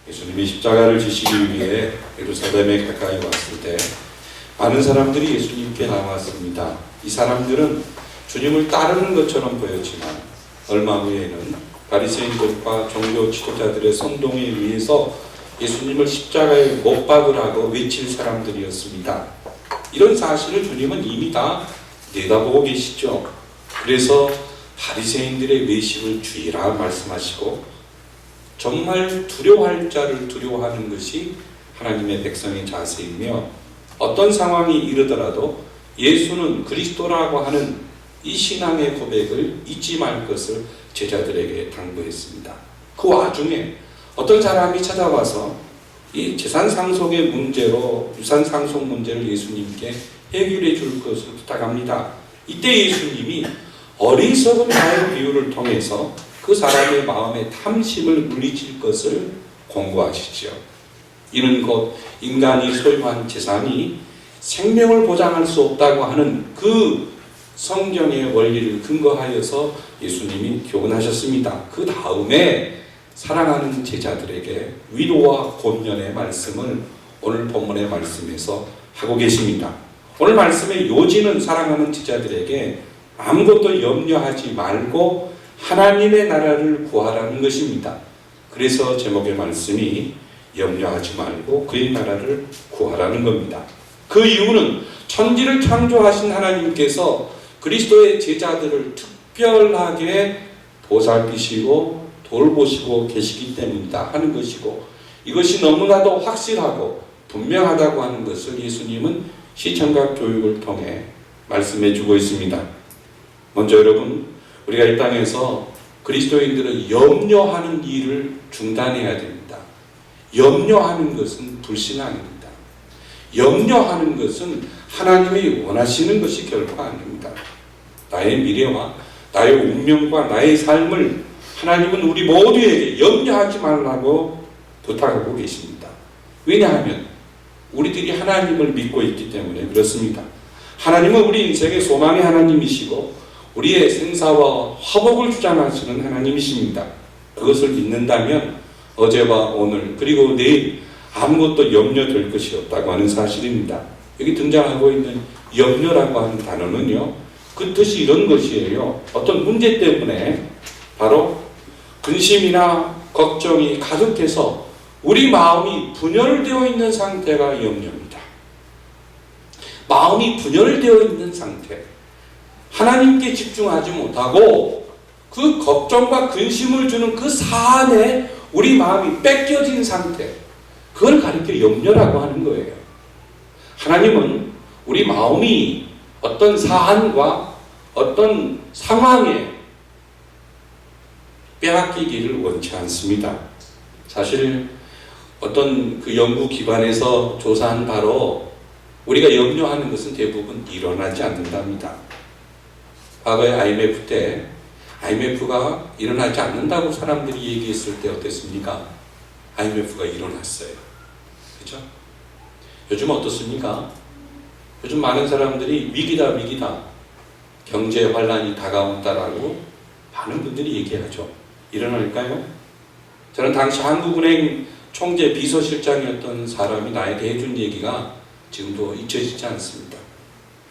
예수님이 십자가를 지시기 위해 예루살렘에 가까이 왔을 때 많은 사람들이 예수님께 나왔습니다. 이 사람들은 주님을 따르는 것처럼 보였지만 얼마 후에는 바리새인들과 종교 지도자들의 선동에 의해서 예수님을 십자가에 못 박으라고 외칠 사람들이었습니다. 이런 사실을 주님은 이미 다 내다보고 계시죠. 그래서 바리새인들의 외식을 주의라 말씀하시고 정말 두려워할 자를 두려워하는 것이 하나님의 백성의 자세이며 어떤 상황이 이르더라도 예수는 그리스도라고 하는 이 신앙의 고백을 잊지 말 것을 제자들에게 당부했습니다. 그 와중에 어떤 사람이 찾아와서 이 재산 상속의 문제로 유산 상속 문제를 예수님께 해결해 줄 것을 부탁합니다. 이때 예수님이 어리석은 나의 비유를 통해서 그 사람의 마음의 탐심을 물리칠 것을 권고하시죠. 이는 곧 인간이 소유한 재산이 생명을 보장할 수 없다고 하는 그 성경의 원리를 근거하여서 예수님이 교훈하셨습니다. 그 다음에 사랑하는 제자들에게 위로와 권면의 말씀을 오늘 본문의 말씀에서 하고 계십니다. 오늘 말씀의 요지는 사랑하는 제자들에게 아무것도 염려하지 말고 하나님의 나라를 구하라는 것입니다. 그래서 제목의 말씀이 염려하지 말고 그의 나라를 구하라는 겁니다. 그 이유는 천지를 창조하신 하나님께서 그리스도의 제자들을 특별하게 보살피시고 돌보시고 계시기 때문이다 하는 것이고, 이것이 너무나도 확실하고 분명하다고 하는 것을 예수님은 시청각 교육을 통해 말씀해 주고 있습니다. 먼저 여러분, 우리가 이 땅에서 그리스도인들은 염려하는 일을 중단해야 됩니다. 염려하는 것은 불신앙입니다. 염려하는 것은 하나님이 원하시는 것이 결코 아닙니다. 나의 미래와 나의 운명과 나의 삶을 하나님은 우리 모두에게 염려하지 말라고 부탁하고 계십니다. 왜냐하면 우리들이 하나님을 믿고 있기 때문에 그렇습니다. 하나님은 우리 인생의 소망의 하나님이시고 우리의 생사와 화복을 주장하시는 하나님이십니다. 그것을 믿는다면 어제와 오늘 그리고 내일 아무것도 염려될 것이 없다고 하는 사실입니다. 여기 등장하고 있는 염려라고 하는 단어는요, 그 뜻이 이런 것이에요. 어떤 문제 때문에 바로 근심이나 걱정이 가득해서 우리 마음이 분열되어 있는 상태가 염려입니다. 마음이 분열되어 있는 상태, 하나님께 집중하지 못하고 그 걱정과 근심을 주는 그 사안에 우리 마음이 뺏겨진 상태, 그걸 가리켜 염려라고 하는 거예요. 하나님은 우리 마음이 어떤 사안과 어떤 상황에 빼앗기기를 원치 않습니다. 사실 어떤 그 연구기관에서 조사한 바로 우리가 염려하는 것은 대부분 일어나지 않는답니다. 과거에 IMF 때 IMF가 일어나지 않는다고 사람들이 얘기했을 때 어땠습니까? IMF가 일어났어요. 그렇죠? 요즘 어떻습니까? 요즘 많은 사람들이 위기다 경제 환란이 다가온다라고 많은 분들이 얘기하죠. 일어날까요? 저는 당시 한국은행 총재 비서실장이었던 사람이 나에게 해준 얘기가 지금도 잊혀지지 않습니다.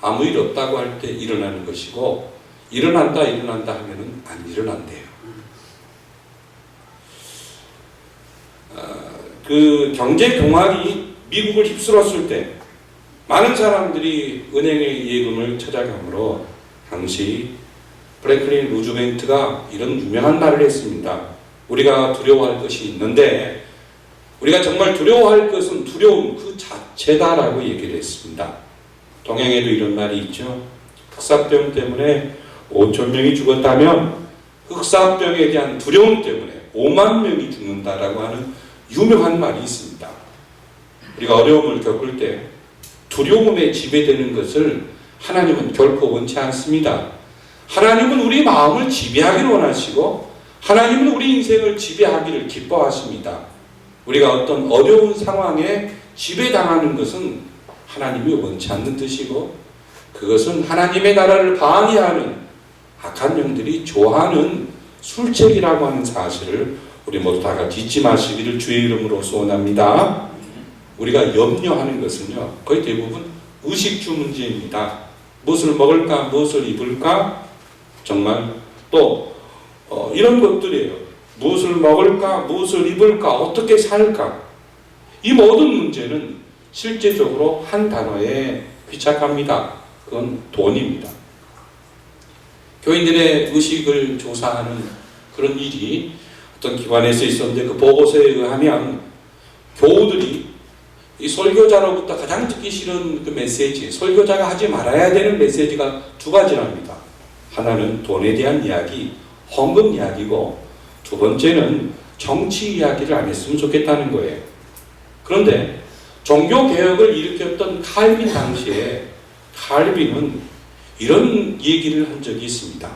아무 일 없다고 할 때 일어나는 것이고 일어난다 하면은 안 일어난대요. 그 경제 공황이 미국을 휩쓸었을 때 많은 사람들이 은행의 예금을 찾아가므로 당시 프랭클린 루즈벨트가 이런 유명한 말을 했습니다. 우리가 두려워할 것이 있는데 우리가 정말 두려워할 것은 두려움 그 자체다라고 얘기를 했습니다. 동양에도 이런 말이 있죠. 흑사병 때문에 5천 명이 죽었다면 흑사병에 대한 두려움 때문에 5만 명이 죽는다라고 하는 유명한 말이 있습니다. 우리가 어려움을 겪을 때 두려움에 지배되는 것을 하나님은 결코 원치 않습니다. 하나님은 우리 마음을 지배하기를 원하시고 하나님은 우리 인생을 지배하기를 기뻐하십니다. 우리가 어떤 어려운 상황에 지배당하는 것은 하나님이 원치 않는 뜻이고 그것은 하나님의 나라를 방해하는 악한 영들이 좋아하는 술책이라고 하는 사실을 우리 모두 다 같이 잊지 마시기를 주의 이름으로 소원합니다. 우리가 염려하는 것은요, 거의 대부분 의식주 문제입니다. 무엇을 먹을까, 무엇을 입을까, 정말 또 이런 것들이에요. 무엇을 먹을까, 무엇을 입을까, 어떻게 살까. 이 모든 문제는 실제적으로 한 단어에 귀착합니다. 그건 돈입니다. 교인들의 의식을 조사하는 그런 일이 어떤 기관에서 있었는데, 그 보고서에 의하면 교우들이 이 설교자로부터 가장 듣기 싫은 그 메시지, 설교자가 하지 말아야 되는 메시지가 두 가지랍니다. 하나는 돈에 대한 이야기, 헌금 이야기고, 두 번째는 정치 이야기를 안 했으면 좋겠다는 거예요. 그런데 종교개혁을 일으켰던 칼빈 당시에 칼빈은 이런 얘기를 한 적이 있습니다.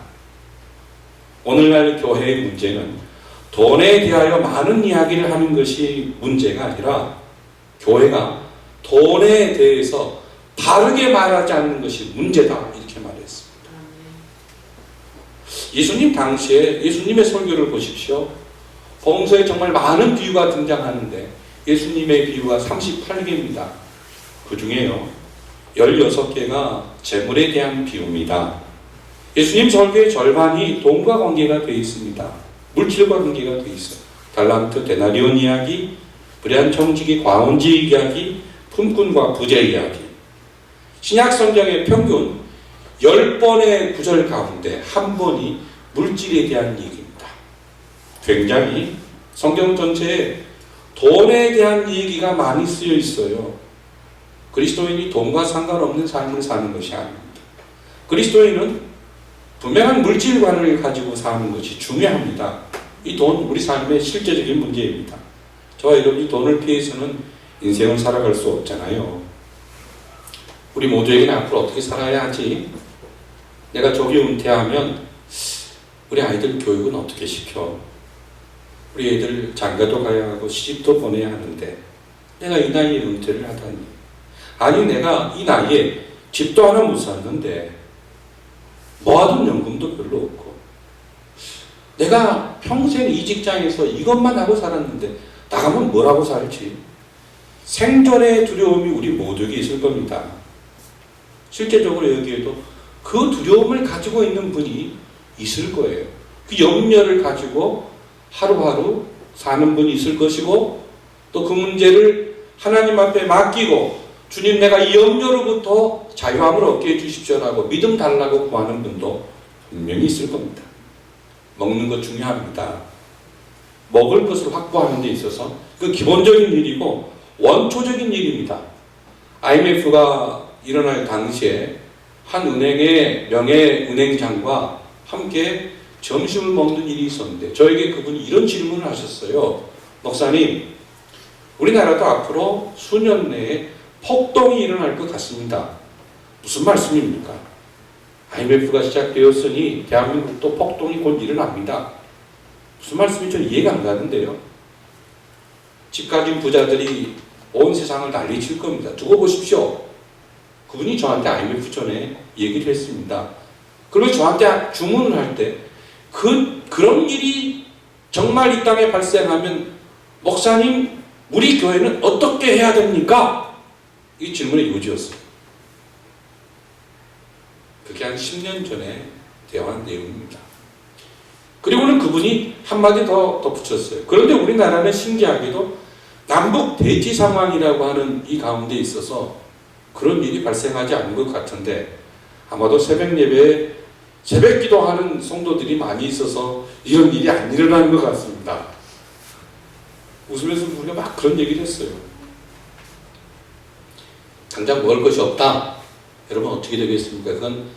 오늘날 교회의 문제는 돈에 대하여 많은 이야기를 하는 것이 문제가 아니라 교회가 돈에 대해서 바르게 말하지 않는 것이 문제다, 이렇게 말했습니다. 예수님 당시에 예수님의 설교를 보십시오. 복음서에 정말 많은 비유가 등장하는데 예수님의 비유가 38개입니다. 그 중에요 16개가 재물에 대한 비유입니다. 예수님 설교의 절반이 돈과 관계가 되어 있습니다. 물질과 관계가 되어 있어요. 달란트, 데나리온 이야기, 불의한 청지기, 과온지 이야기, 품꾼과 부재 이야기. 신약 성경의 평균 10번의 구절 가운데 한 번이 물질에 대한 얘기입니다. 굉장히 성경 전체에 돈에 대한 얘기가 많이 쓰여 있어요. 그리스도인이 돈과 상관없는 삶을 사는 것이 아닙니다. 그리스도인은 분명한 물질관을 가지고 사는 것이 중요합니다. 이 돈, 우리 삶의 실제적인 문제입니다. 저와 여러분이 돈을 피해서는 인생을 살아갈 수 없잖아요. 우리 모두에게는 앞으로 어떻게 살아야 하지? 내가 조기 은퇴하면 우리 아이들 교육은 어떻게 시켜? 우리 애들 장가도 가야 하고 시집도 보내야 하는데 내가 이 나이에 은퇴를 하다니. 아니, 내가 이 나이에 집도 하나 못 샀는데 모아둔 연금도 별로 없고 내가 평생 이 직장에서 이것만 하고 살았는데 나가면 뭘 하고 살지? 생존의 두려움이 우리 모두에게 있을 겁니다. 실제적으로 여기에도 그 두려움을 가지고 있는 분이 있을 거예요. 그 염려를 가지고 하루하루 사는 분이 있을 것이고, 또 그 문제를 하나님 앞에 맡기고 주님, 내가 이 염려로부터 자유함을 얻게 해주십시오라고 믿음 달라고 구하는 분도 분명히 있을 겁니다. 먹는 것 중요합니다. 먹을 것을 확보하는 데 있어서 그 기본적인 일이고 원초적인 일입니다. IMF가 일어날 당시에 한 은행의 명예은행장과 함께 점심을 먹는 일이 있었는데 저에게 그분이 이런 질문을 하셨어요. 목사님, 우리나라도 앞으로 수년 내에 폭동이 일어날 것 같습니다. 무슨 말씀입니까? IMF가 시작되었으니 대한민국도 폭동이 곧 일어납니다. 무슨 말씀인지 좀 이해가 안 가는데요. 집 가진 부자들이 온 세상을 난리칠 겁니다. 두고 보십시오. 그분이 저한테 IMF 전에 얘기를 했습니다. 그리고 저한테 주문을 할 때 그런 일이 정말 이 땅에 발생하면 목사님, 우리 교회는 어떻게 해야 됩니까? 이 질문의 요지였어요. 그게 한 10년 전에 대화한 내용입니다. 그리고는 그분이 한마디 더 덧붙였어요. 그런데 우리나라는 신기하게도 남북 대치 상황이라고 하는 이 가운데 있어서 그런 일이 발생하지 않은 것 같은데 아마도 새벽 예배에 새벽 기도하는 성도들이 많이 있어서 이런 일이 안 일어나는 것 같습니다. 웃으면서 우리가 막 그런 얘기를 했어요. 당장 먹을 것이 없다. 여러분 어떻게 되겠습니까? 그건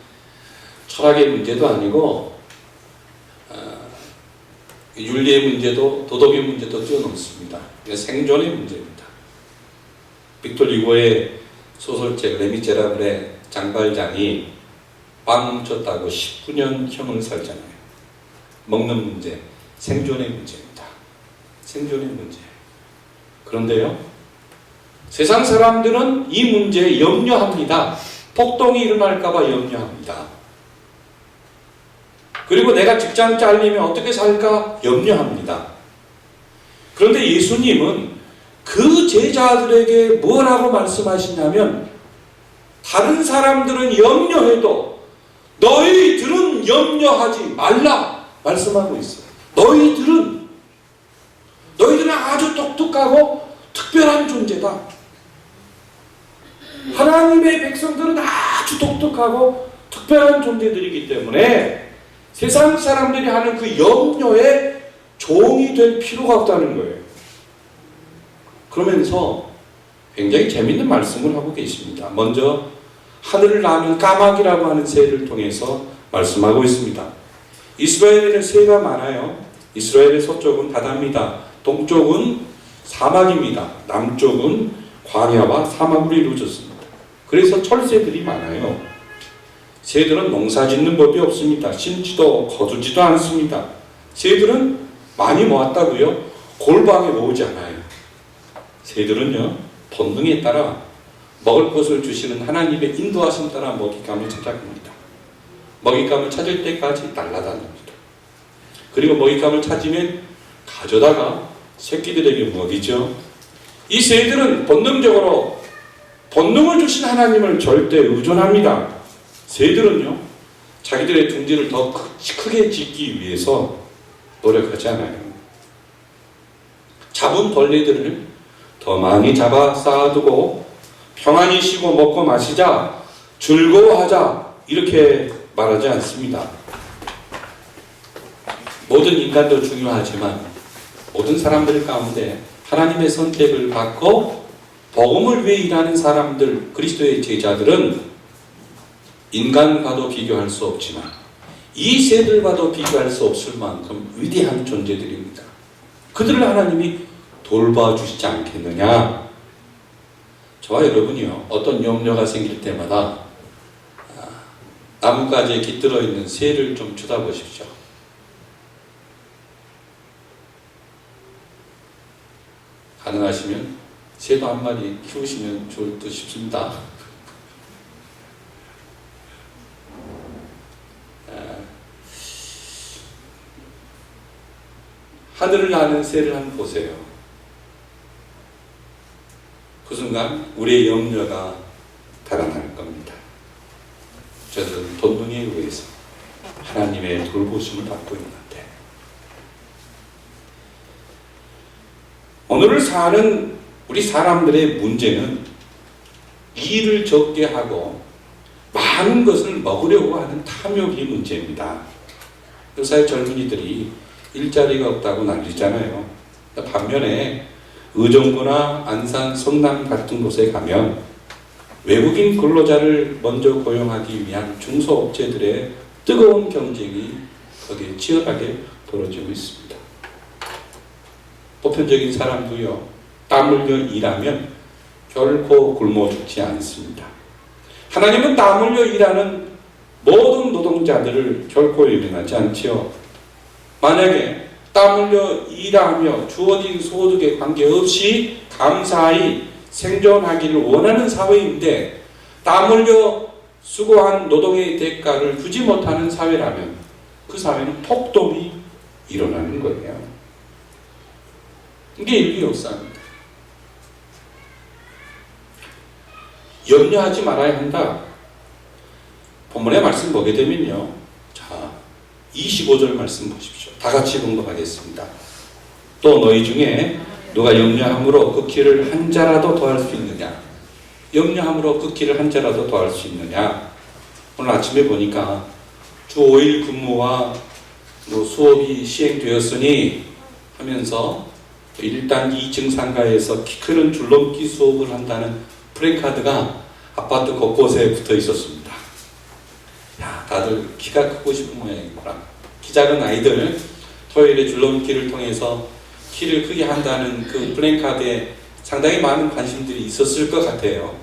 철학의 문제도 아니고 윤리의 문제도 도덕의 문제도 뛰어넘습니다. 생존의 문제입니다. 빅토르 유고의 소설책 레미제라블의 장발장이 빵 훔쳤다고 19년 형을 살잖아요. 먹는 문제, 생존의 문제입니다. 생존의 문제. 그런데요, 세상 사람들은 이 문제에 염려합니다. 폭동이 일어날까봐 염려합니다. 그리고 내가 직장 잘리면 어떻게 살까 염려합니다. 그런데 예수님은 그 제자들에게 뭐라고 말씀하시냐면 다른 사람들은 염려해도 너희들은 염려하지 말라 말씀하고 있어요. 너희들은 아주 독특하고 특별한 존재다. 하나님의 백성들은 아주 독특하고 특별한 존재들이기 때문에 세상 사람들이 하는 그 염려에 종이 될 필요가 없다는 거예요. 그러면서 굉장히 재밌는 말씀을 하고 계십니다. 먼저 하늘을 나는 까마귀라고 하는 새를 통해서 말씀하고 있습니다. 이스라엘에는 새가 많아요. 이스라엘의 서쪽은 바다입니다. 동쪽은 사막입니다. 남쪽은 광야와 사막으로 이루어졌습니다. 그래서 철새들이 많아요. 새들은 농사 짓는 법이 없습니다. 심지도 거두지도 않습니다. 새들은 많이 모았다고요? 골방에 모으지 않아요. 새들은요, 본능에 따라 먹을 것을 주시는 하나님의 인도하심 따라 먹잇감을 찾아갑니다. 먹잇감을 찾을 때까지 날아다닙니다. 그리고 먹잇감을 찾으면 가져다가 새끼들에게 먹이죠. 이 새들은 본능적으로 본능을 주신 하나님을 절대 의존합니다. 새들은요, 자기들의 둥지를 더 크게 짓기 위해서 노력하지 않아요. 잡은 벌레들을 더 많이 잡아 쌓아두고 평안히 쉬고 먹고 마시자, 즐거워하자 이렇게 말하지 않습니다. 모든 인간도 중요하지만 모든 사람들 가운데 하나님의 선택을 받고 복음을 위해 일하는 사람들, 그리스도의 제자들은 인간과도 비교할 수 없지만 이 새들과도 비교할 수 없을 만큼 위대한 존재들입니다. 그들을 하나님이 돌봐주시지 않겠느냐. 저와 여러분이요, 어떤 염려가 생길 때마다 나뭇가지에 깃들어 있는 새를 좀 쳐다보십시오. 가능하시면 새도 한 마리 키우시면 좋을 듯 싶습니다. 하늘을 나는 새를 한번 보세요. 그 순간 우리의 염려가 달아날 겁니다. 저는 본능에 의해서 하나님의 돌보심을 받고 있는데, 오늘을 사는 우리 사람들의 문제는 일을 적게 하고 많은 것을 먹으려고 하는 탐욕이 문제입니다. 요새 젊은이들이 일자리가 없다고 난리잖아요. 반면에 의정부나 안산, 성남 같은 곳에 가면 외국인 근로자를 먼저 고용하기 위한 중소업체들의 뜨거운 경쟁이 거기에 치열하게 벌어지고 있습니다. 보편적인 사람도요, 땀 흘려 일하면 결코 굶어 죽지 않습니다. 하나님은 땀 흘려 일하는 모든 노동자들을 결코 외면하지 않지요. 만약에 땀 흘려 일하며 주어진 소득에 관계없이 감사히 생존하기를 원하는 사회인데 땀 흘려 수고한 노동의 대가를 주지 못하는 사회라면 그 사회는 폭동이 일어나는 거예요. 이게 인류 역사입니다. 염려하지 말아야 한다. 본문의 말씀 보게 되면요, 자, 25절 말씀 보십시오. 다 같이 공독하겠습니다. 또 너희 중에 누가 염려함으로 그 길을 한 자라도 더할 수 있느냐? 염려함으로 그 길을 한 자라도 더할 수 있느냐? 오늘 아침에 보니까 주 5일 근무와 수업이 시행되었으니 하면서 1단 2층 상가에서 키 크는 줄넘기 수업을 한다는 플래카드가 아파트 곳곳에 붙어 있었습니다. 야, 다들 키가 크고 싶은 모양이구나. 키 작은 아이들 토요일에 줄넘기를 통해서 키를 크게 한다는 그 플래카드에 상당히 많은 관심들이 있었을 것 같아요.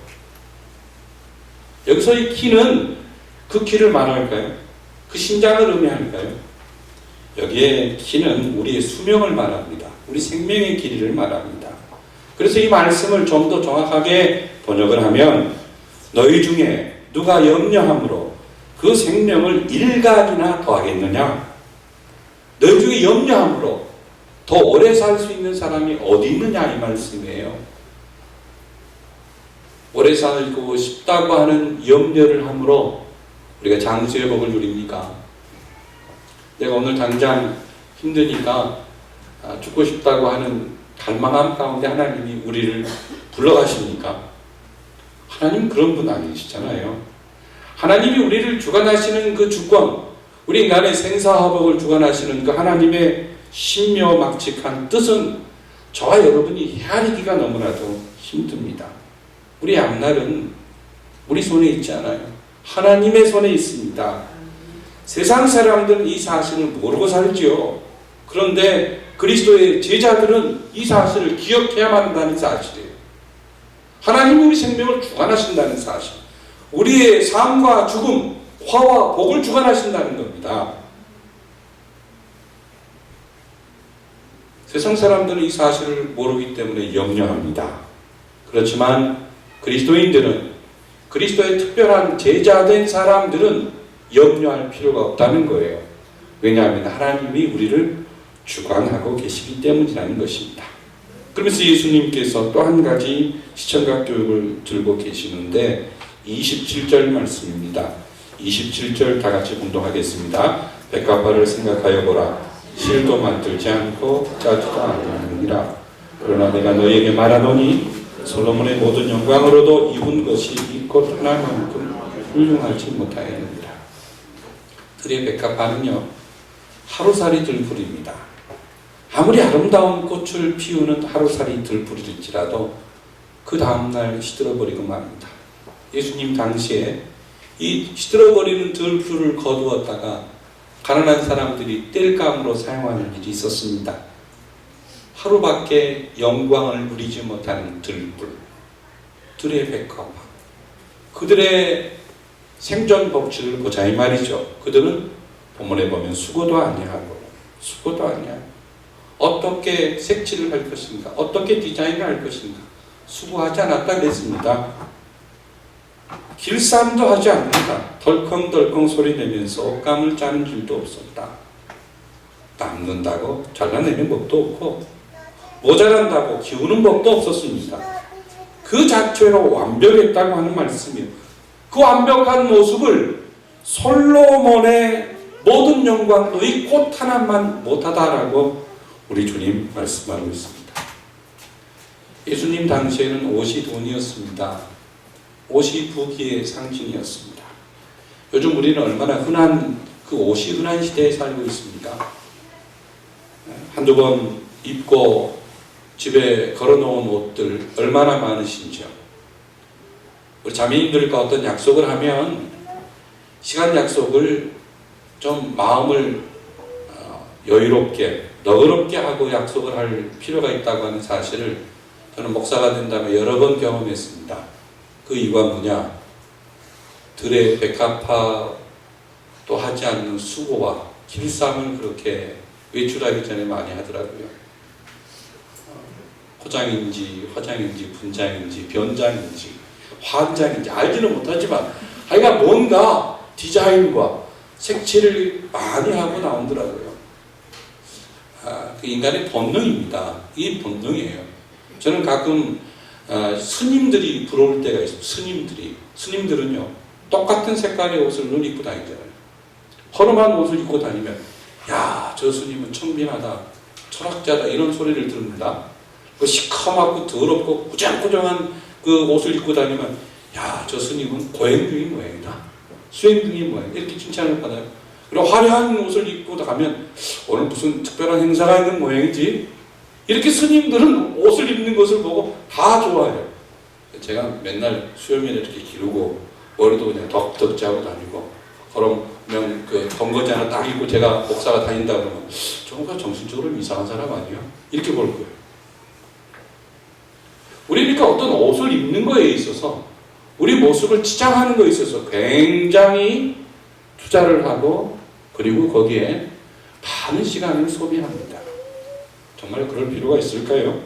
여기서 이 키는 그 키를 말할까요? 그 신장을 의미할까요? 여기에 키는 우리의 수명을 말합니다. 우리 생명의 길이를 말합니다. 그래서 이 말씀을 좀 더 정확하게 번역을 하면 너희 중에 누가 염려함으로 그 생명을 일각이나 더하겠느냐? 너희 중에 염려함으로 더 오래 살 수 있는 사람이 어디 있느냐 이 말씀이에요. 오래 살고 싶다고 하는 염려를 함으로 우리가 장수의 복을 누립니까? 내가 오늘 당장 힘드니까 죽고 싶다고 하는 갈망함 가운데 하나님이 우리를 불러가십니까? 하나님 그런 분 아니시잖아요. 하나님이 우리를 주관하시는 그 주권, 우리 인간의 생사화복을 주관하시는 그 하나님의 신묘막측한 뜻은 저와 여러분이 헤아리기가 너무나도 힘듭니다. 우리 앞날은 우리 손에 있지 않아요. 하나님의 손에 있습니다. 세상 사람들은 이 사실을 모르고 살지요. 그런데 그리스도의 제자들은 이 사실을 기억해야만 한다는 사실이에요. 하나님이 우리 생명을 주관하신다는 사실, 우리의 삶과 죽음, 화와 복을 주관하신다는 겁니다. 세상 사람들은 이 사실을 모르기 때문에 염려합니다. 그렇지만 그리스도인들은, 그리스도의 특별한 제자된 사람들은 염려할 필요가 없다는 거예요. 왜냐하면 하나님이 우리를 주관하고 계시기 때문이라는 것입니다. 그러면서 예수님께서 또 한 가지 시청각 교육을 들고 계시는데 27절 말씀입니다. 27절 다 같이 공동하겠습니다. 백합화를 생각하여 보라. 실도 만들지 않고 짜지도 않느니라. 그러나 내가 너희에게 말하노니 솔로몬의 모든 영광으로도 입은 것이 이 꽃 하나만큼 훌륭하지 못하였느니라. 들의 백합화는요, 하루살이 들풀입니다. 아무리 아름다운 꽃을 피우는 하루살이 들풀일지라도 그 다음날 시들어버리고 맙니다. 예수님 당시에 이 시들어버리는 들풀을 거두었다가 가난한 사람들이 땔감으로 사용하는 일이 있었습니다. 하루밖에 영광을 누리지 못하는 들풀, 들의 백합화, 그들의 생존 법칙을 보자 이 말이죠. 그들은 본문에 보면 수고도 아니하고 어떻게 색칠을 할 것인가, 어떻게 디자인을 할 것인가 수고하지 않았다 그랬습니다. 길쌈도 하지 않는다. 덜컹덜컹 소리 내면서 옷감을 짜는 줄도 없었다. 남는다고 잘라내는 법도 없고 모자란다고 기우는 법도 없었습니다. 그 자체로 완벽했다고 하는 말씀이에요. 그 완벽한 모습을 솔로몬의 모든 영광도 이 꽃 하나만 못하다라고 우리 주님 말씀하고 있습니다. 예수님 당시에는 옷이 돈이었습니다. 옷이 부귀의 상징이었습니다. 요즘 우리는 얼마나 흔한 그 옷이 흔한 시대에 살고 있습니까? 한두 번 입고 집에 걸어놓은 옷들 얼마나 많으신지요. 우리 자매님들과 어떤 약속을 하면 시간 약속을 좀 마음을 여유롭게 너그럽게 하고 약속을 할 필요가 있다고 하는 사실을 저는 목사가 된 다음에 여러 번 경험했습니다. 그 이유가 뭐냐? 들의 백합화도 하지 않는 수고와 길쌈을 그렇게 외출하기 전에 많이 하더라고요. 포장인지 화장인지 분장인지 변장인지 환장인지 알지는 못하지만 하여간 뭔가 디자인과 색칠을 많이 하고 나오더라고요. 그 인간의 본능입니다. 이 본능이에요. 저는 가끔 스님들이 부러울 때가 있어요. 스님들은요 똑같은 색깔의 옷을 늘 입고 다니잖아요. 허름한 옷을 입고 다니면 야, 저 스님은 청빈하다, 철학자다 이런 소리를 듣는다. 그 시커멓고 더럽고 꾸정꾸정한 그 옷을 입고 다니면 야, 저 스님은 고행 중인 모양이다, 수행 중인 모양, 이렇게 칭찬을 받아요. 그리고 화려한 옷을 입고 가면 오늘 무슨 특별한 행사가 있는 모양이지, 이렇게 스님들은 옷을 입는 것을 보고 다 좋아해요. 제가 맨날 수염이 이렇게 기르고 머리도 그냥 덕덕지 하고 다니고 그러면 그 번거지 하나 딱 입고 제가 목사가 다닌다 그러면 뭔가 정신적으로 이상한 사람 아니에요? 이렇게 볼 거예요. 우리니까 어떤 옷을 입는 거에 있어서 우리 모습을 치장하는 거에 있어서 굉장히 투자를 하고 그리고 거기에 많은 시간을 소비합니다. 정말 그럴 필요가 있을까요?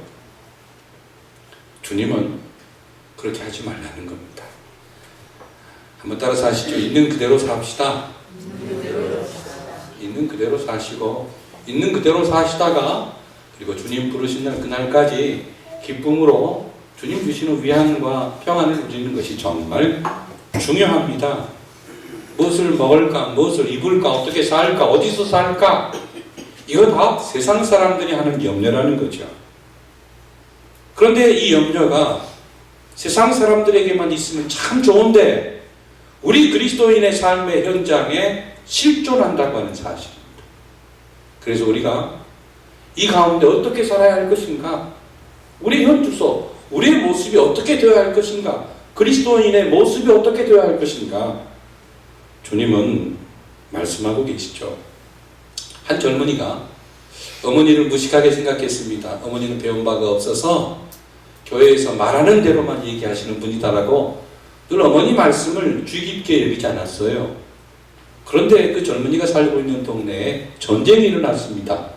주님은 그렇게 하지 말라는 겁니다. 한번 따라서 하시죠. 있는 그대로 삽시다. 있는 그대로 사시고 있는 그대로 사시다가 그리고 주님 부르신 날 그날까지 기쁨으로 주님 주시는 위안과 평안을 누리는 것이 정말 중요합니다. 무엇을 먹을까, 무엇을 입을까, 어떻게 살까, 어디서 살까, 이거 다 세상 사람들이 하는 염려라는 거죠. 그런데 이 염려가 세상 사람들에게만 있으면 참 좋은데 우리 그리스도인의 삶의 현장에 실존한다고 하는 사실입니다. 그래서 우리가 이 가운데 어떻게 살아야 할 것인가, 우리 현주소, 우리의 모습이 어떻게 되어야 할 것인가, 그리스도인의 모습이 어떻게 되어야 할 것인가, 주님은 말씀하고 계시죠. 한 젊은이가 어머니를 무식하게 생각했습니다. 어머니는 배운 바가 없어서 교회에서 말하는 대로만 얘기하시는 분이다라고 늘 어머니 말씀을 주의 깊게 여기지 않았어요. 그런데 그 젊은이가 살고 있는 동네에 전쟁이 일어났습니다.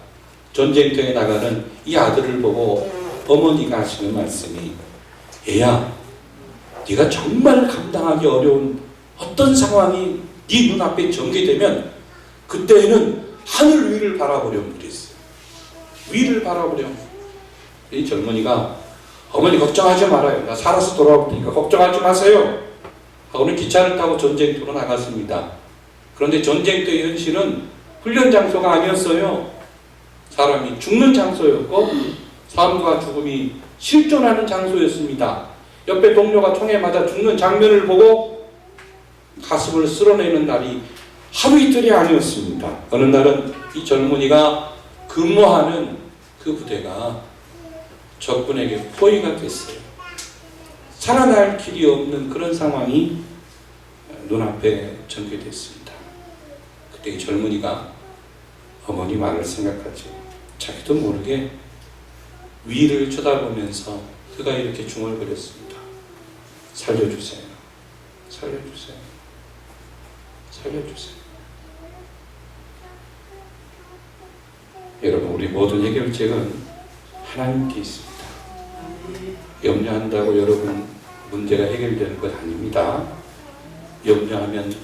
전쟁터에 나가는 이 아들을 보고 어머니가 하시는 말씀이, 얘야, 네가 정말 감당하기 어려운 어떤 상황이 네 눈앞에 전개되면 그때에는 하늘 위를 바라보렴 그랬어요. 위를 바라보렴. 이 젊은이가, 어머니 걱정하지 말아요. 나 살아서 돌아올 테니까 걱정하지 마세요 하고는 기차를 타고 전쟁터로 나갔습니다. 그런데 전쟁터의 현실은 훈련 장소가 아니었어요. 사람이 죽는 장소였고 삶과 죽음이 실존하는 장소였습니다. 옆에 동료가 총에 맞아 죽는 장면을 보고 가슴을 쓸어내는 날이 하루 이틀이 아니었습니다. 어느 날은 이 젊은이가 근무하는 그 부대가 적군에게 포위가 됐어요. 살아날 길이 없는 그런 상황이 눈앞에 전개됐습니다. 그때 이 젊은이가 어머니 말을 생각하죠. 자기도 모르게 위를 쳐다보면서 그가 이렇게 중얼거렸습니다. 살려주세요. 살려주세요. 살려주세요. 여러분, 우리 모든 해결책은 하나님께 있습니다. 염려한다고 여러분 문제가 해결되는 것 아닙니다. 염려하면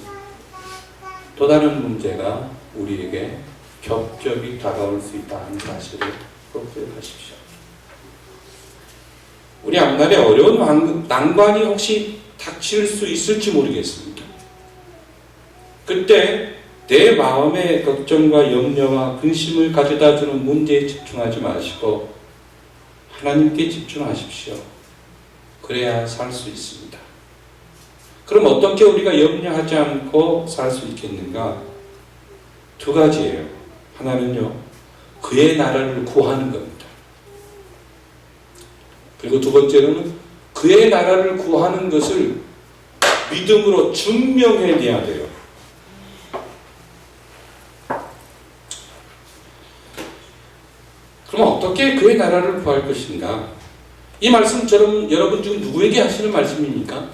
또 다른 문제가 우리에게 겹겹이 다가올 수 있다는 사실을 꼭 기억하십시오. 우리 앞날에 어려운 난관이 혹시 닥칠 수 있을지 모르겠습니다. 그때 내 마음의 걱정과 염려와 근심을 가져다주는 문제에 집중하지 마시고 하나님께 집중하십시오. 그래야 살 수 있습니다. 그럼 어떻게 우리가 염려하지 않고 살 수 있겠는가? 두 가지예요. 하나는요, 그의 나라를 구하는 겁니다. 그리고 두 번째로는 그의 나라를 구하는 것을 믿음으로 증명해내야 돼요. 그럼 어떻게 그의 나라를 구할 것인가? 이 말씀처럼 여러분 중 누구에게 하시는 말씀입니까?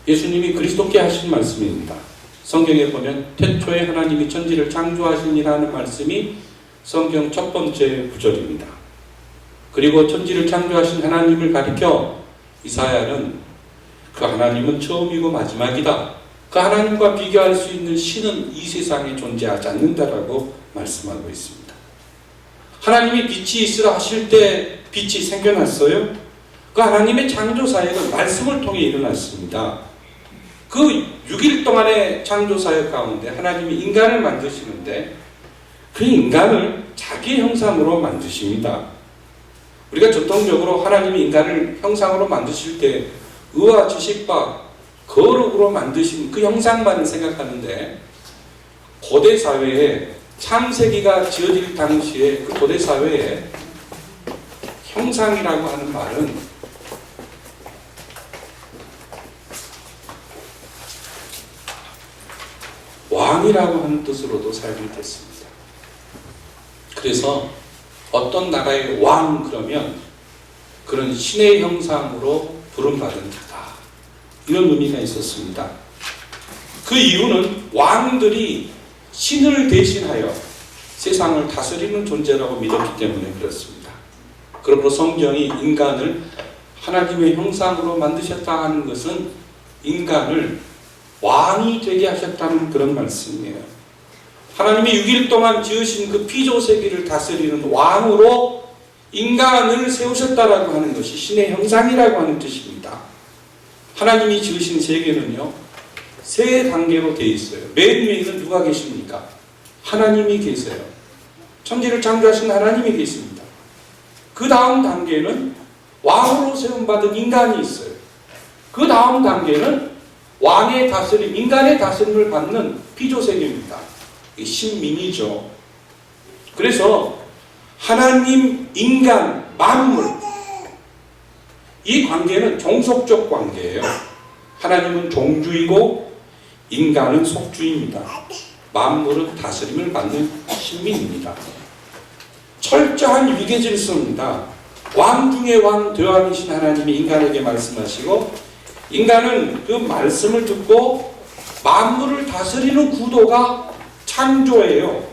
예수님이 그리스도께 하신 말씀입니다. 성경에 보면 태초에 하나님이 천지를 창조하시니라는 말씀이 성경 첫 번째 구절입니다. 그리고 천지를 창조하신 하나님을 가리켜 이사야는 그 하나님은 처음이고 마지막이다. 그 하나님과 비교할 수 있는 신은 이 세상에 존재하지 않는다라고 말씀하고 있습니다. 하나님이 빛이 있으라 하실 때 빛이 생겨났어요. 그 하나님의 창조 사역은 말씀을 통해 일어났습니다. 그 6일 동안의 창조 사역 가운데 하나님이 인간을 만드시는데 그 인간을 자기 형상으로 만드십니다. 우리가 전통적으로 하나님이 인간을 형상으로 만드실 때 의와 지식과 거룩으로 만드신 그 형상만을 생각하는데 고대 사회에 창세기가 지어질 당시에 그 고대 사회에 형상이라고 하는 말은 왕이라고 하는 뜻으로도 사용이 됐습니다. 그래서 어떤 나라의 왕 그러면 그런 신의 형상으로 부름받은 자다. 이런 의미가 있었습니다. 그 이유는 왕들이 신을 대신하여 세상을 다스리는 존재라고 믿었기 때문에 그렇습니다. 그러므로 성경이 인간을 하나님의 형상으로 만드셨다 하는 것은 인간을 왕이 되게 하셨다는 그런 말씀이에요. 하나님이 6일 동안 지으신 그 피조세계를 다스리는 왕으로 인간을 세우셨다라고 하는 것이 신의 형상이라고 하는 뜻입니다. 하나님이 지으신 세계는요, 세 단계로 되어 있어요. 맨 위에는 누가 계십니까? 하나님이 계세요. 천지를 창조하신 하나님이 계십니다. 그 다음 단계는 왕으로 세움받은 인간이 있어요. 그 다음 단계는 왕의 다스림, 인간의 다스림을 받는 피조세계입니다. 신민이죠. 그래서 하나님, 인간, 만물, 이 관계는 종속적 관계예요. 하나님은 종주이고 인간은 속주입니다. 만물은 다스림을 받는 신민입니다. 철저한 위계 질서입니다. 왕 중에 왕, 대왕이신 하나님이 인간에게 말씀하시고 인간은 그 말씀을 듣고 만물을 다스리는 구도가 창조예요.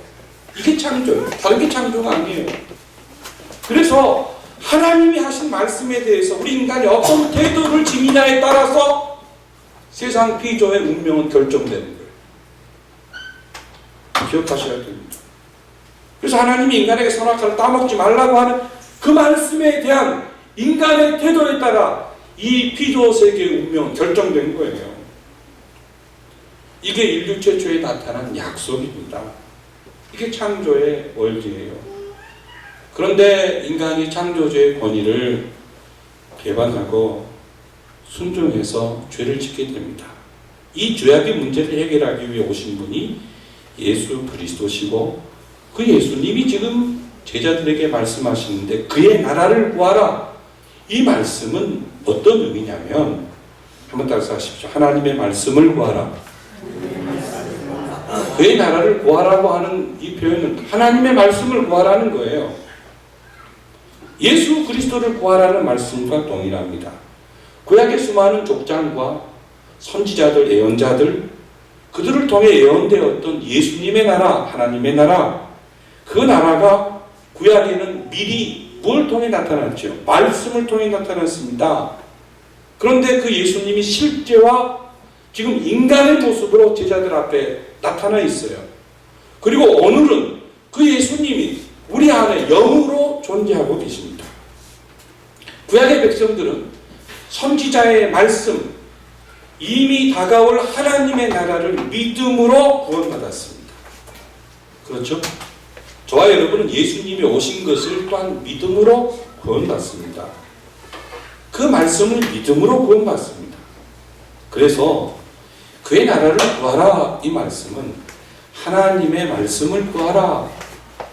이게 창조예요. 다른 게 창조가 아니에요. 그래서 하나님이 하신 말씀에 대해서 우리 인간이 어떤 태도를 지니냐에 따라서 세상 피조의 운명은 결정되는 거예요. 기억하셔야 됩니다. 그래서 하나님이 인간에게 선악과를 따먹지 말라고 하는 그 말씀에 대한 인간의 태도에 따라 이 피조세계의 운명은 결정된 거예요. 이게 인류 최초에 나타난 약속입니다. 이게 창조의 원리예요. 그런데 인간이 창조주의 권위를 배반하고 순종해서 죄를 짓게 됩니다. 이 죄악의 문제를 해결하기 위해 오신 분이 예수 그리스도시고 그 예수님이 지금 제자들에게 말씀하시는데 그의 나라를 구하라. 이 말씀은 어떤 의미냐면 한번 따라서 하십시오. 하나님의 말씀을 구하라. 그의 나라를 구하라고 하는 이 표현은 하나님의 말씀을 구하라는 거예요. 예수 그리스도를 구하라는 말씀과 동일합니다. 구약의 수많은 족장과 선지자들, 예언자들, 그들을 통해 예언되었던 예수님의 나라, 하나님의 나라, 그 나라가 구약에는 미리 뭘 통해 나타났죠? 말씀을 통해 나타났습니다. 그런데 그 예수님이 실제와 지금 인간의 모습으로 제자들 앞에 나타나 있어요. 그리고 오늘은 그 예수님이 우리 안에 영으로 존재하고 계십니다. 구약의 백성들은 선지자의 말씀, 이미 다가올 하나님의 나라를 믿음으로 구원받았습니다. 그렇죠? 저와 여러분은 예수님이 오신 것을 또한 믿음으로 구원받습니다. 그 말씀을 믿음으로 구원받습니다. 그래서 그의 나라를 구하라 이 말씀은 하나님의 말씀을 구하라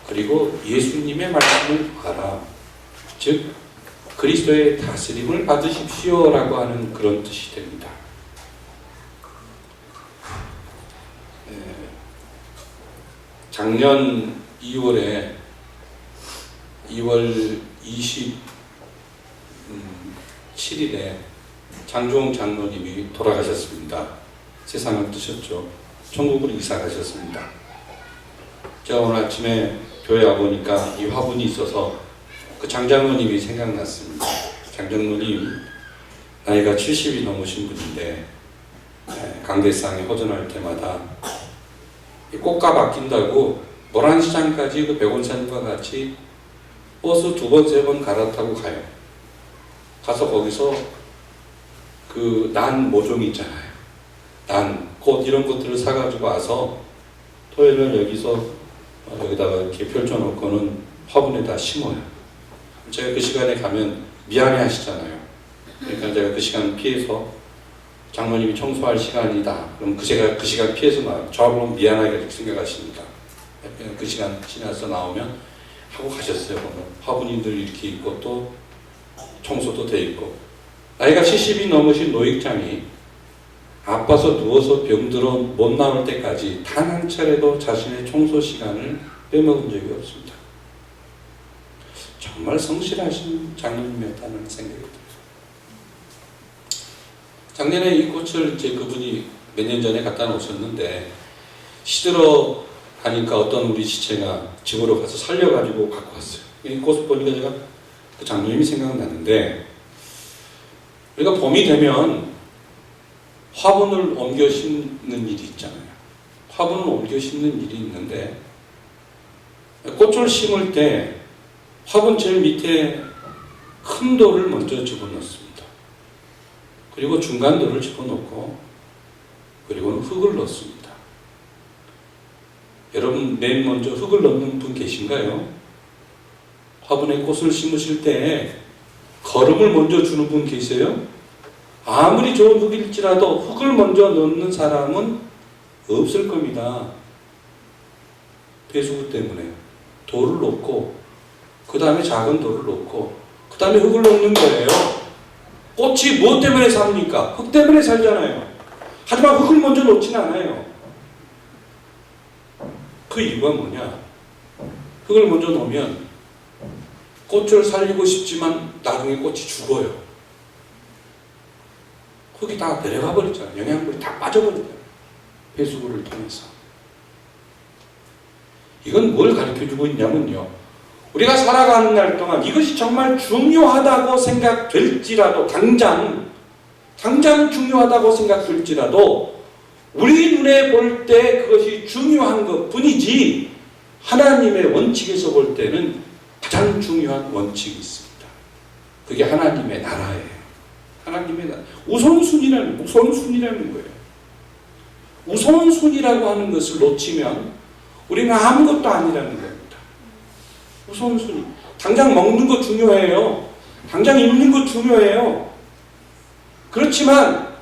그리고 예수님의 말씀을 구하라 즉 그리스도의 다스림을 받으십시오라고 하는 그런 뜻이 됩니다. 작년 2월 27일에 장종 장로님이 돌아가셨습니다. 세상을 뜨셨죠. 천국으로 이사 가셨습니다. 제가 오늘 아침에 교회 와보니까 이 화분이 있어서 그 장장로님이 생각났습니다. 장장로님 나이가 70이 넘으신 분인데 강대상에 허전할 때마다 꽃가 바뀐다고 모란시장까지 그 백원사님과 같이 버스 2번, 3번 갈아타고 가요. 가서 거기서 그 난 모종 있잖아요. 난, 꽃 이런 것들을 사가지고 와서 토요일은 여기서 여기다가 이렇게 펼쳐놓고는 화분에다 심어요. 제가 그 시간에 가면 미안해 하시잖아요. 그러니까 제가 그 시간 피해서 장로님이 청소할 시간이다. 그럼 제가 그 시간 피해서 나와요. 저하고 미안하게 생각하십니까? 그 시간 지나서 나오면 하고 가셨어요. 보면 화분이들 이렇게 있고 또 청소도 돼 있고 나이가 70이 넘으신 노익장이 아파서 누워서 병들어 못 나올 때까지 단 한 차례도 자신의 청소 시간을 빼먹은 적이 없습니다. 정말 성실하신 장로님이었다는 생각이 들어요. 작년에 이 꽃을 이제 그분이 몇 년 전에 갖다 놓으셨는데 시들어 가니까 어떤 우리 지체가 집으로 가서 살려가지고 갖고 왔어요. 이 꽃을 보니까 제가 그 장로님이 생각나는데 우리가 봄이 되면 화분을 옮겨 심는 일이 있잖아요. 화분을 옮겨 심는 일이 있는데 꽃을 심을 때 화분 제일 밑에 큰 돌을 먼저 집어넣습니다. 그리고 중간 돌을 집어넣고 그리고는 흙을 넣습니다. 여러분 맨 먼저 흙을 넣는 분 계신가요? 화분에 꽃을 심으실 때 거름을 먼저 주는 분 계세요? 아무리 좋은 흙일지라도 흙을 먼저 넣는 사람은 없을 겁니다. 배수구 때문에 돌을 넣고 그 다음에 작은 돌을 넣고 그 다음에 흙을 넣는 거예요. 꽃이 무엇 때문에 삽니까? 흙 때문에 살잖아요. 하지만 흙을 먼저 넣지는 않아요. 그 이유가 뭐냐? 흙을 먼저 넣으면 꽃을 살리고 싶지만 나중에 꽃이 죽어요. 흙이 다 내려가 버리잖아요. 영양분이 다 빠져버리잖아요. 배수구를 통해서. 이건 뭘 가르쳐주고 있냐면요. 우리가 살아가는 날 동안 이것이 정말 중요하다고 생각될지라도 당장 중요하다고 생각될지라도 우리 눈에 볼 때 그것이 중요한 것 뿐이지 하나님의 원칙에서 볼 때는 가장 중요한 원칙이 있습니다. 그게 하나님의 나라예요. 하나님의 나라. 우선순위라는 거예요. 우선순위라고 하는 것을 놓치면 우리는 아무것도 아니라는 겁니다. 우선순위. 당장 먹는 거 중요해요. 당장 입는 거 중요해요. 그렇지만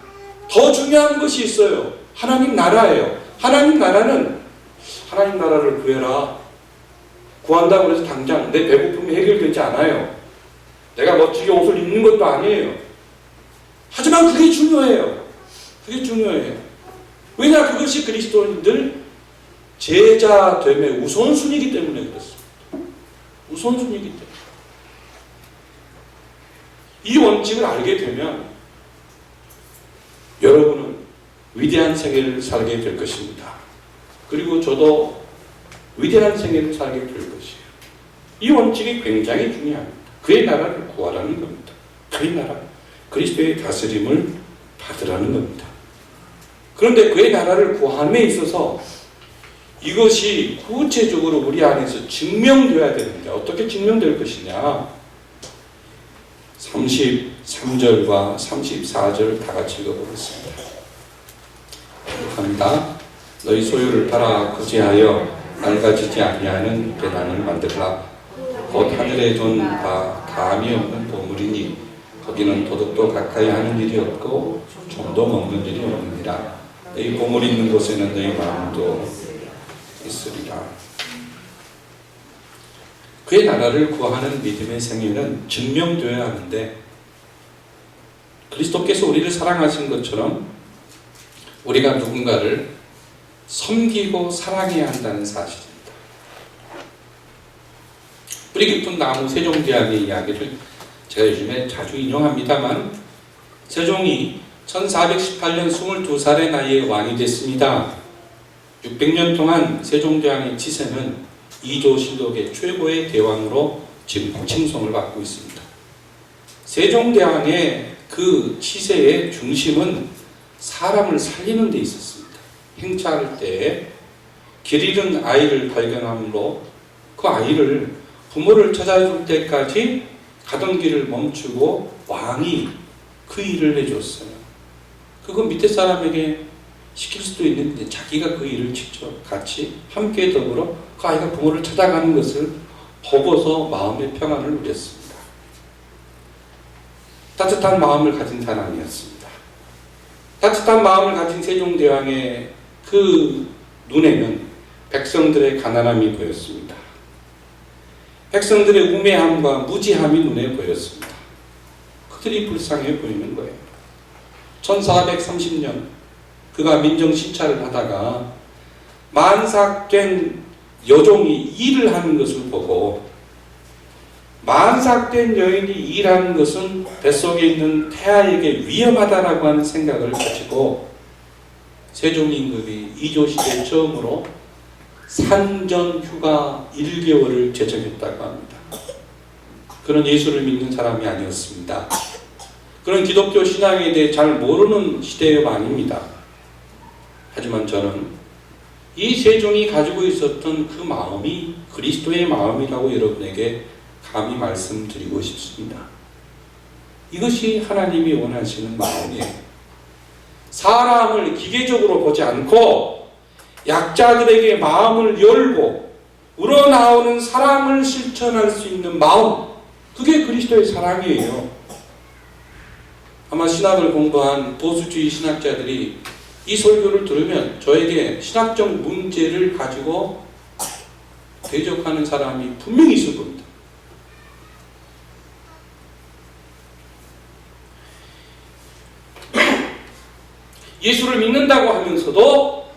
더 중요한 것이 있어요. 하나님 나라예요. 하나님 나라는 하나님 나라를 구해라. 구한다고 해서 당장 내 배고픔이 해결되지 않아요. 내가 멋지게 옷을 입는 것도 아니에요. 하지만 그게 중요해요. 그게 중요해요. 왜냐? 그것이 그리스도인들 제자됨의 우선순위이기 때문에 그렇습니다. 우선순위이기 때문에. 이 원칙을 알게 되면 여러분은 위대한 생애를 살게 될 것입니다. 그리고 저도 위대한 생애를 살게 될 것이에요. 이 원칙이 굉장히 중요합니다. 그의 나라를 구하라는 겁니다. 그의 나라, 그리스도의 다스림을 받으라는 겁니다. 그런데 그의 나라를 구함에 있어서 이것이 구체적으로 우리 안에서 증명되어야 되는데 어떻게 증명될 것이냐? 33절과 34절 다 같이 읽어보겠습니다. 합니다. 너희 소유를 팔아 거지하여 낡아지지 아니하는 배단을 만들라. 곧 하늘에 둔 바 다함이 없는 보물이니 거기는 도둑도 가까이 하는 일이 없고 좀도 먹는 일이 없느니라. 너희 보물 있는 곳에는 너희 마음도 있으리라. 그의 나라를 구하는 믿음의 생애는 증명되어야 하는데 그리스도께서 우리를 사랑하신 것처럼 우리가 누군가를 섬기고 사랑해야 한다는 사실입니다. 뿌리 깊은 나무 세종대왕의 이야기를 제가 요즘에 자주 인용합니다만 세종이 1418년 22살의 나이에 왕이 됐습니다. 600년 동안 세종대왕의 치세는 이조실록의 최고의 대왕으로 지금 칭송을 받고 있습니다. 세종대왕의 그 치세의 중심은 사람을 살리는 데 있었습니다. 행차할 때 길 잃은 아이를 발견함으로 그 아이를 부모를 찾아줄 때까지 가던 길을 멈추고 왕이 그 일을 해줬어요. 그거 밑에 사람에게 시킬 수도 있는데 자기가 그 일을 직접 같이 함께 더불어 그 아이가 부모를 찾아가는 것을 보고서 마음의 평안을 누렸습니다. 따뜻한 마음을 가진 사람이었습니다. 따뜻한 마음을 가진 세종대왕의 그 눈에는 백성들의 가난함이 보였습니다. 백성들의 우매함과 무지함이 눈에 보였습니다. 그들이 불쌍해 보이는 거예요. 1430년 그가 민정신찰을 하다가 만삭된 여종이 일을 하는 것을 보고 만삭된 여인이 일하는 것은 뱃속에 있는 태아에게 위험하다라고 하는 생각을 가지고 세종임금이 이조시대 처음으로 산전휴가 1개월을 제정했다고 합니다. 그런 예수를 믿는 사람이 아니었습니다. 그런 기독교 신앙에 대해 잘 모르는 시대의 왕입니다. 하지만 저는 이 세종이 가지고 있었던 그 마음이 그리스도의 마음이라고 여러분에게 감히 말씀드리고 싶습니다. 이것이 하나님이 원하시는 마음이에요. 사람을 기계적으로 보지 않고 약자들에게 마음을 열고 우러나오는 사랑을 실천할 수 있는 마음, 그게 그리스도의 사랑이에요. 아마 신학을 공부한 보수주의 신학자들이 이 설교를 들으면 저에게 신학적 문제를 가지고 대적하는 사람이 분명히 있을 겁니다. 예수를 믿는다고 하면서도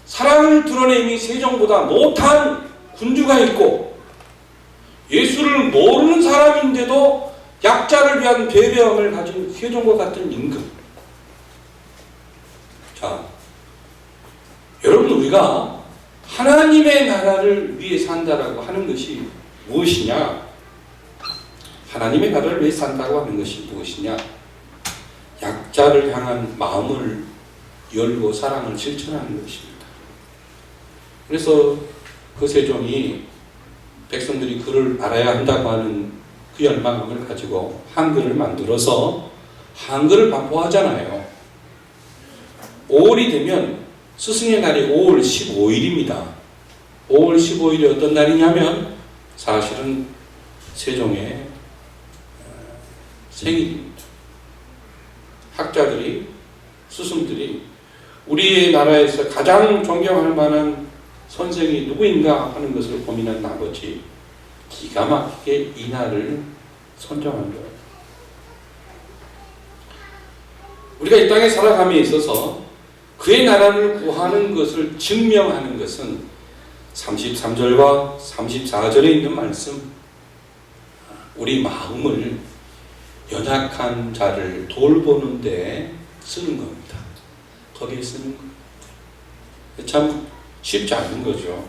사랑을 드러내니 세종보다 못한 군주가 있고, 예수를 모르는 사람인데도 약자를 위한 배려함을 가진 세종과 같은 임금. 자, 여러분, 우리가 하나님의 나라를 위해 산다라고 하는 것이 무엇이냐? 하나님의 나라를 위해 산다고 하는 것이 무엇이냐? 약자를 향한 마음을 열고 사랑을 실천하는 것입니다. 그래서 그 세종이 백성들이 글을 알아야 한다고 하는 그 열망을 가지고 한글을 만들어서 한글을 반포하잖아요. 5월이 되면 스승의 날이 5월 15일입니다. 5월 15일이 어떤 날이냐면 사실은 세종의 생일입니다. 학자들이, 스승들이 우리의 나라에서 가장 존경할 만한 선생이 누구인가 하는 것을 고민한 나머지 기가 막히게 이 날을 선정한 거예요. 우리가 이 땅에 살아감에 있어서 그의 나라를 구하는 것을 증명하는 것은 33절과 34절에 있는 말씀, 우리 마음을 연약한 자를 돌보는 데 쓰는 겁니다. 거기에 쓰는 겁니다. 참 쉽지 않은 거죠.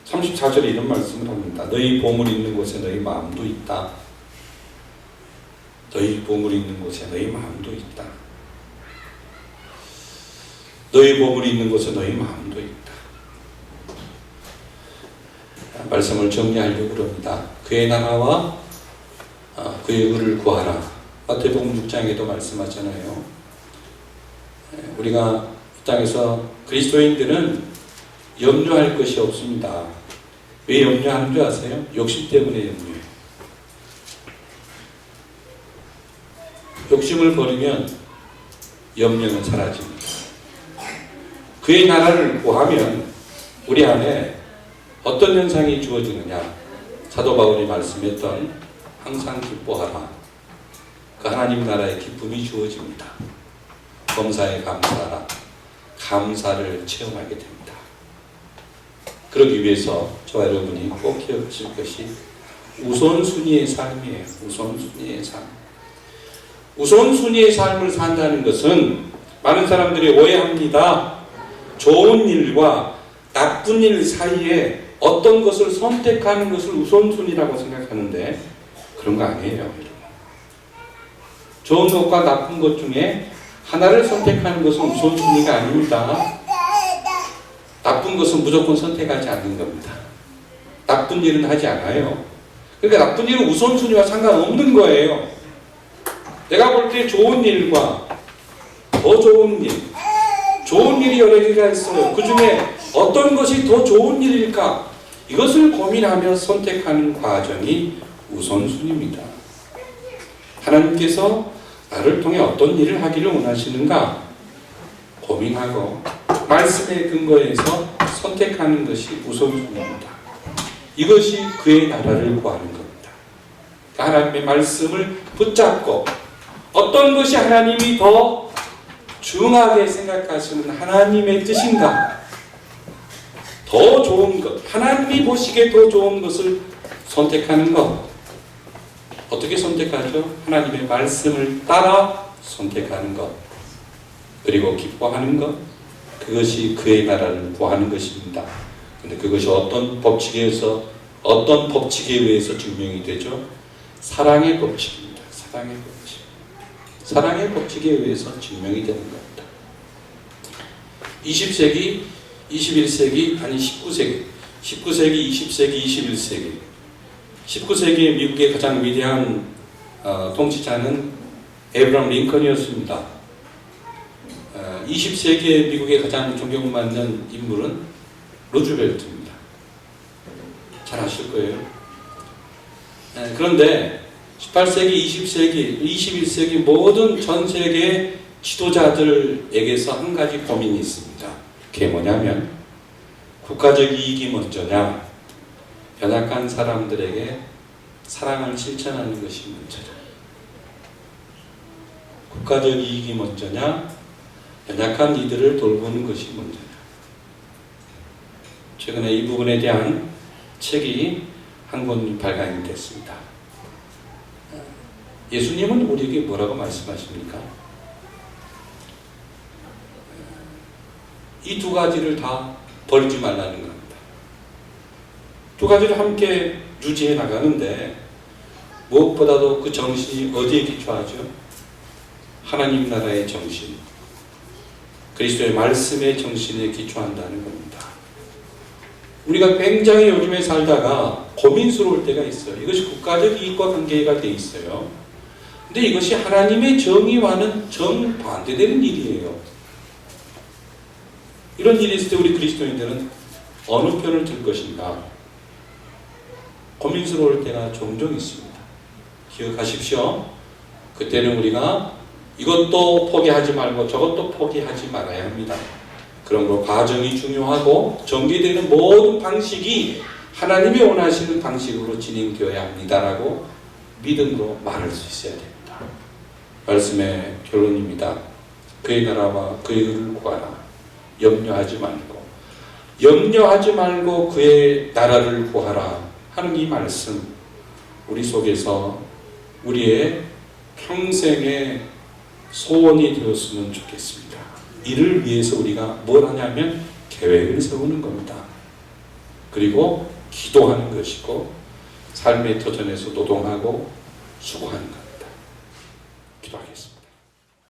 34절에 이런 말씀을 합니다. 너희 보물이 있는 곳에 너희 마음도 있다. 너희 보물이 있는 곳에 너희 마음도 있다. 너희 보물이 있는 곳에 너희 마음도 있다. 말씀을 정리하려고 합니다. 그의 나라와 그의 의를 구하라. 마태복음 6장에도 말씀하잖아요. 우리가 이 땅에서 그리스도인들은 염려할 것이 없습니다. 왜 염려하는 줄 아세요? 욕심 때문에 염려해요. 욕심을 버리면 염려는 사라집니다. 그의 나라를 구하면 우리 안에 어떤 현상이 주어지느냐? 사도 바울이 말씀했던 항상 기뻐하라. 그 하나님 나라의 기쁨이 주어집니다. 범사에 감사하라. 감사를 체험하게 됩니다. 그러기 위해서 저와 여러분이 꼭 기억하실 것이 우선순위의 삶이에요. 우선순위의 삶. 우선순위의 삶을 산다는 것은 많은 사람들이 오해합니다. 좋은 일과 나쁜 일 사이에 어떤 것을 선택하는 것을 우선순위라고 생각하는데 그런 거 아니에요. 여러분. 좋은 것과 나쁜 것 중에 하나를 선택하는 것은 우선순위가 아닙니다. 나쁜 것은 무조건 선택하지 않는 겁니다. 나쁜 일은 하지 않아요. 그러니까 나쁜 일은 우선순위와 상관없는 거예요. 내가 볼 때 좋은 일과 더 좋은 일, 좋은 일이 여러 개가 있어요. 그 중에 어떤 것이 더 좋은 일일까? 이것을 고민하며 선택하는 과정이 우선순위입니다. 하나님께서 나를 통해 어떤 일을 하기를 원하시는가? 고민하고 말씀의 근거에서 선택하는 것이 우선순위입니다. 이것이 그의 나라를 구하는 겁니다. 하나님의 말씀을 붙잡고 어떤 것이 하나님이 더 중하게 생각하시는 하나님의 뜻인가? 더 좋은 것, 하나님이 보시기에 더 좋은 것을 선택하는 것. 어떻게 선택하죠? 하나님의 말씀을 따라 선택하는 것. 그리고 기뻐하는 것. 그것이 그의 나라를 구하는 것입니다. 근데 그것이 어떤 법칙에 의해서 증명이 되죠? 사랑의 법칙입니다. 사랑의 법칙. 사랑의 법칙에 의해서 증명이 되는 겁니다. 20세기, 21세기, 아니 19세기 19세기, 20세기, 21세기. 19세기 미국의 가장 위대한 통치자는 에브라함 링컨이었습니다. 20세기의 미국의 가장 존경받는 인물은 루즈벨트입니다. 잘 아실 거예요. 그런데 18세기, 20세기, 21세기 모든 전 세계 지도자들에게서 한 가지 고민이 있습니다. 그게 뭐냐면 국가적 이익이 먼저냐, 연약한 사람들에게 사랑을 실천하는 것이 먼저냐. 국가적 이익이 먼저냐, 연약한 이들을 돌보는 것이 먼저냐. 최근에 이 부분에 대한 책이 한 권 발간이 됐습니다. 예수님은 우리에게 뭐라고 말씀하십니까? 이 두 가지를 다 버리지 말라는 겁니다. 두 가지를 함께 유지해 나가는데 무엇보다도 그 정신이 어디에 기초하죠? 하나님 나라의 정신, 그리스도의 말씀의 정신에 기초한다는 겁니다. 우리가 굉장히 요즘에 살다가 고민스러울 때가 있어요. 이것이 국가적 이익과 관계가 돼 있어요. 근데 이것이 하나님의 정의와는 정반대되는 일이에요. 이런 일이 있을 때 우리 그리스도인들은 어느 편을 들 것인가 고민스러울 때가 종종 있습니다. 기억하십시오. 그때는 우리가 이것도 포기하지 말고 저것도 포기하지 말아야 합니다. 그러므로 과정이 중요하고 전개되는 모든 방식이 하나님이 원하시는 방식으로 진행되어야 합니다라고 믿음으로 말할 수 있어야 됩니다. 말씀의 결론입니다. 그의 나라와 그의 의를 구하라. 염려하지 말고 그의 나라를 구하라 하는 이 말씀, 우리 속에서 우리의 평생의 소원이 되었으면 좋겠습니다. 이를 위해서 우리가 뭘 하냐면 계획을 세우는 겁니다. 그리고 기도하는 것이고 삶의 터전에서 노동하고 수고하는 겁니다. 기도하겠습니다.